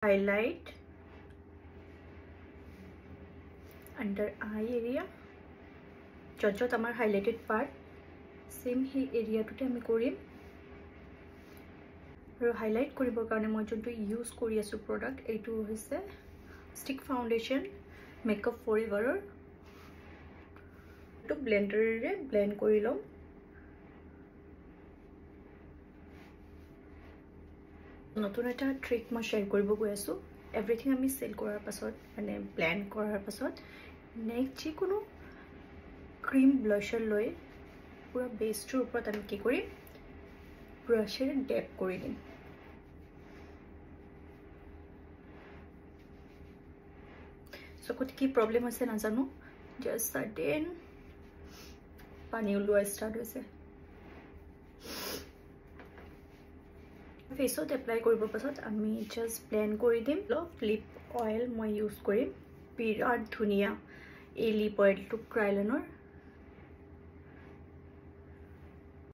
highlight under eye area jot amar highlighted part same hi area to ami korim aru highlight koribor karone moi jontu use kori asu product etu hoise stick foundation makeup forever to blender re blend kori lom নতুন এটা trick মই share কৰিব গৈ আছো everything আমি cell কৰাৰ পাছত মানে ব্লেন্ড কৰাৰ পাছত নেক্সট যি কোনো ক্ৰীম ব্লাশাৰ লৈ পুৰা বেসটোৰ ওপৰত আমি কি কৰি ব্ৰাশেৰে ড্যাপ কৰি দিম চকুত কি প্ৰবলেম আছে না জানো জাস্ট সাডেন পানী ওলোৱা ষ্টাৰ্ট হৈছে फेसत एप्लाई কৰিব পাছত আমি জাস্ট ব্লেন্ড কৰি দিম লিপ অয়েল মই ইউজ কৰিম বিৰাট ধুনিয়া এই লিপ অয়েলটো ক্ৰাইলনৰ